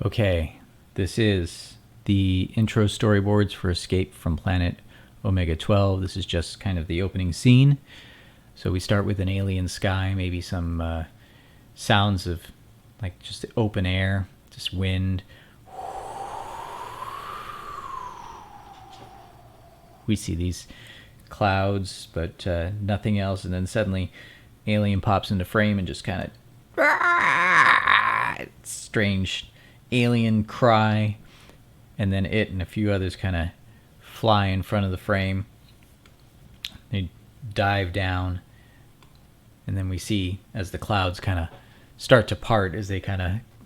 Okay, this is the intro storyboards for Escape from Planet Omega-12. This is just kind of the opening scene. So we start with an alien sky, maybe some sounds of like just open air, just wind. We see these clouds, but nothing else. And then suddenly, alien pops into frame and just kind of strange alien cry, and then it and a few others kind of fly in front of the frame. They dive down, and then we see as the clouds kind of start to part as the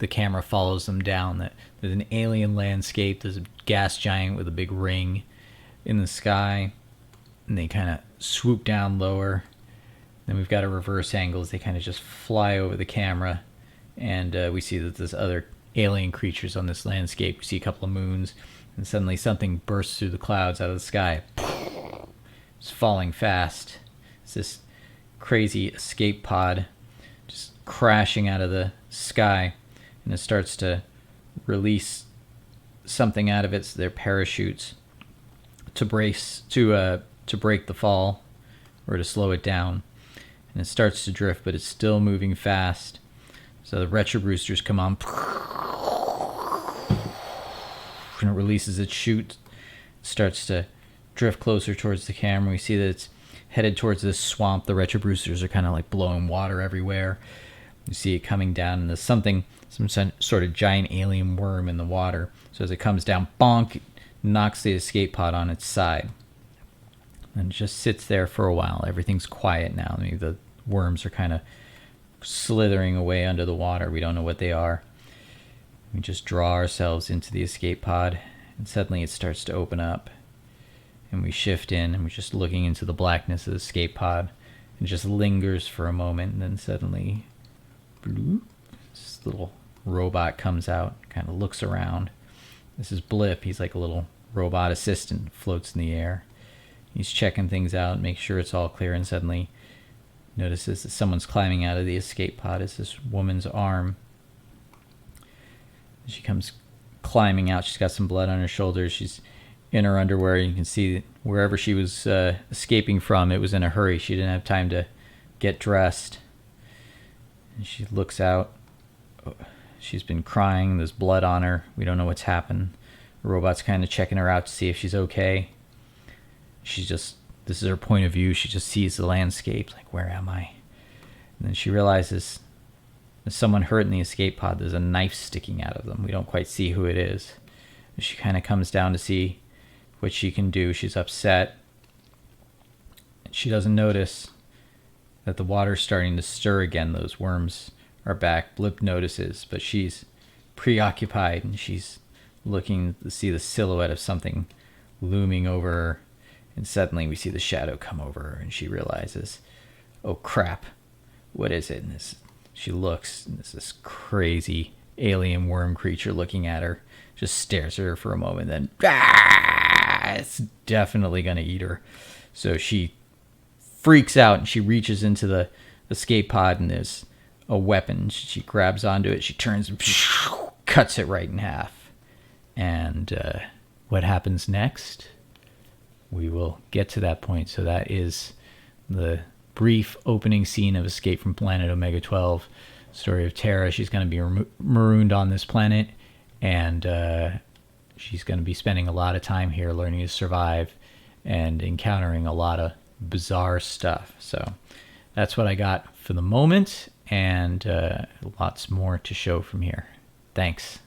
camera follows them down, that there's an alien landscape. There's a gas giant with a big ring in the sky, and they kind of swoop down lower. Then we've got a reverse angle as they kind of just fly over the camera, and we see that there's other alien creatures on this landscape. We see a couple of moons, and suddenly something bursts through the clouds out of the sky. It's falling fast. It's this crazy escape pod just crashing out of the sky, and it starts to release something out of its their parachutes to break the fall or to slow it down. And it starts to drift, but it's still moving fast. So the retro boosters come on, and it releases its chute, starts to drift closer towards the camera. We see that it's headed towards this swamp. The retro boosters are kind of like blowing water everywhere. You see it coming down, and there's some sort of giant alien worm in the water. So as it comes down, bonk, it knocks the escape pod on its side. And it just sits there for a while. Everything's quiet now. I mean, the worms are kind of slithering away under the water. We don't know what they are. We just draw ourselves into the escape pod, and suddenly it starts to open up. And we shift in, and we're just looking into the blackness of the escape pod. It just lingers for a moment, and then suddenly, bloop, this little robot comes out, kind of looks around. This is Blip. He's like a little robot assistant, floats in the air. He's checking things out, make sure it's all clear, and suddenly notices that someone's climbing out of the escape pod. It's this woman's arm. She comes climbing out. She's got some blood on her shoulders. She's in her underwear. You can see wherever she was escaping from, it was in a hurry. She didn't have time to get dressed. And she looks out. She's been crying. There's blood on her. We don't know what's happened. The robot's kind of checking her out to see if she's okay. This is her point of view. She just sees the landscape, like, where am I? And then she realizes there's someone hurt in the escape pod. There's a knife sticking out of them. We don't quite see who it is. And she kind of comes down to see what she can do. She's upset. She doesn't notice that the water's starting to stir again. Those worms are back. Blip notices, but she's preoccupied, and she's looking to see the silhouette of something looming over her. And suddenly we see the shadow come over her, and she realizes, oh crap, what is it? And she looks, and there's this crazy alien worm creature looking at her, just stares at her for a moment, then it's definitely going to eat her. So she freaks out, and she reaches into the escape pod, and there's a weapon. She grabs onto it, she turns and cuts it right in half. And what happens next? We will get to that point. So that is the brief opening scene of Escape from Planet Omega-12. Story of Tara. She's going to be marooned on this planet, and she's going to be spending a lot of time here learning to survive and encountering a lot of bizarre stuff. So that's what I got for the moment, and lots more to show from here. Thanks.